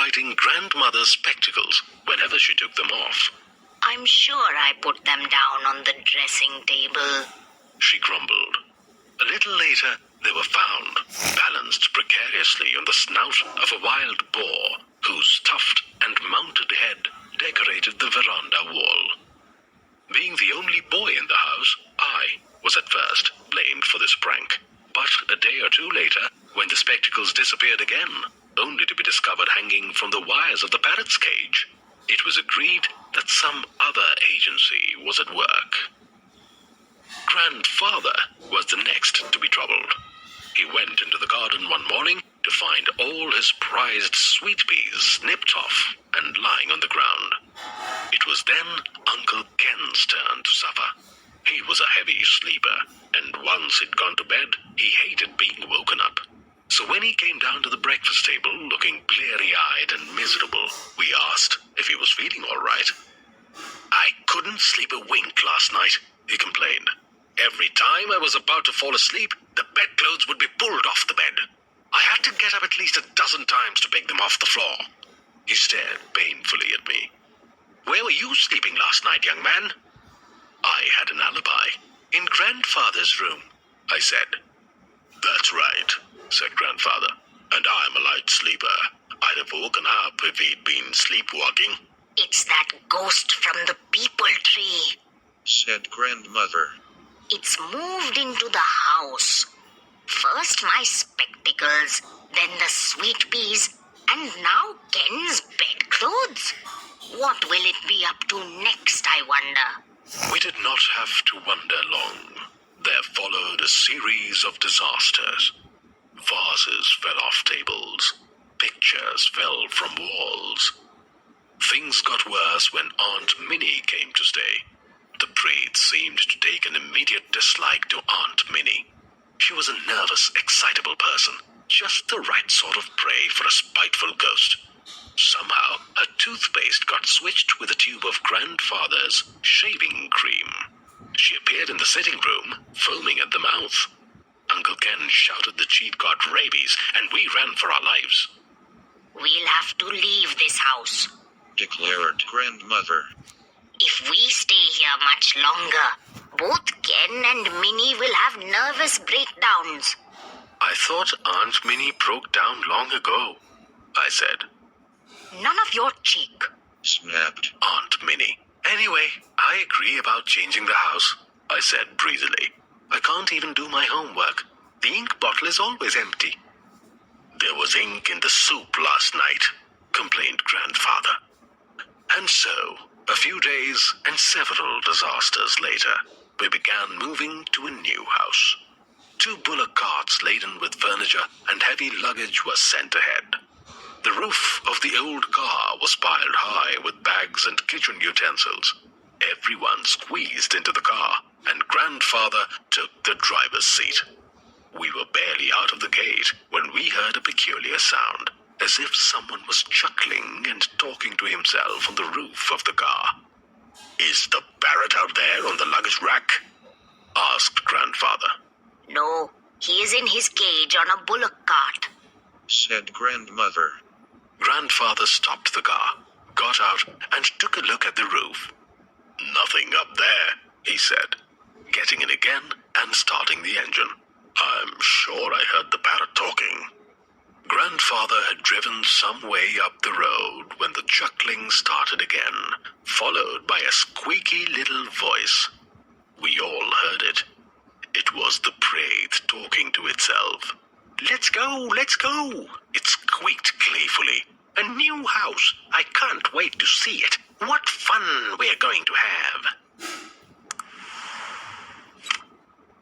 citing grandmother's spectacles whenever she took them off. I'm sure I put them down on the dressing table, she grumbled. A little later, they were found, balanced precariously on the snout of a wild boar, whose tufted and mounted head decorated the veranda wall. Being the only boy in the house, I was at first blamed for this prank. But a day or two later, when the spectacles disappeared again, only to be discovered hanging from the wires of the parrot's cage, it was agreed that some other agency was at work. Grandfather was the next to be troubled. He went into the garden one morning to find all his prized sweet peas snipped off and lying on the ground. It was then Uncle Ken's turn to suffer. He was a heavy sleeper, and once he'd gone to bed, he hated being woken up. So when he came down to the breakfast table looking bleary-eyed and miserable, we asked if he was feeling all right. "I couldn't sleep a wink last night," he complained. "Every time I was about to fall asleep, the bedclothes would be pulled off the bed. I had to get up at least a dozen times to pick them off the floor." He stared painfully at me. "Where were you sleeping last night, young man?" I had an alibi. "In Grandfather's room," I said. "That's right," said Grandfather. "And I'm a light sleeper. I'd have woken up if he'd been sleepwalking." "It's that ghost from the peepal tree," said Grandmother. "It's moved into the house. First my spectacles, then the sweet peas, and now Ken's bedclothes. What will it be up to next, I wonder?" We did not have to wonder long. There followed a series of disasters. Vases fell off tables. Pictures fell from walls. Things got worse when Aunt Minnie came to stay. The Pret seemed to take an immediate dislike to Aunt Minnie. She was a nervous, excitable person, just the right sort of prey for a spiteful ghost. Somehow, her toothpaste got switched with a tube of Grandfather's shaving cream. She appeared in the sitting room, foaming at the mouth. Uncle Ken shouted that she'd got rabies, and we ran for our lives. "We'll have to leave this house," declared Grandmother. "If we stay here much longer, both Ken and Minnie will have nervous breakdowns." "I thought Aunt Minnie broke down long ago," I said. "None of your cheek," snapped Aunt Minnie. "Anyway, I agree about changing the house," I said breezily. "I can't even do my homework. The ink bottle is always empty." "There was ink in the soup last night," complained Grandfather. And so, a few days and several disasters later, we began moving to a new house. 2 bullock carts laden with furniture and heavy luggage were sent ahead. The roof of the old car was piled high with bags and kitchen utensils. Everyone squeezed into the car, and Grandfather took the driver's seat. We were barely out of the gate when we heard a peculiar sound, as if someone was chuckling and talking to himself on the roof of the car. "Is the parrot out there on the luggage rack?" asked Grandfather. "No, he is in his cage on a bullock cart," said Grandmother. Grandfather stopped the car, got out, and took a look at the roof. "Nothing up there," he said, getting in again and starting the engine. "I'm sure I heard the parrot talking." Grandfather had driven some way up the road when the chuckling started again, followed by a squeaky little voice. We all heard it. It was the Pret talking to itself. "Let's go, let's go," it squeaked gleefully. "A new house. I can't wait to see it. What fun we're going to have."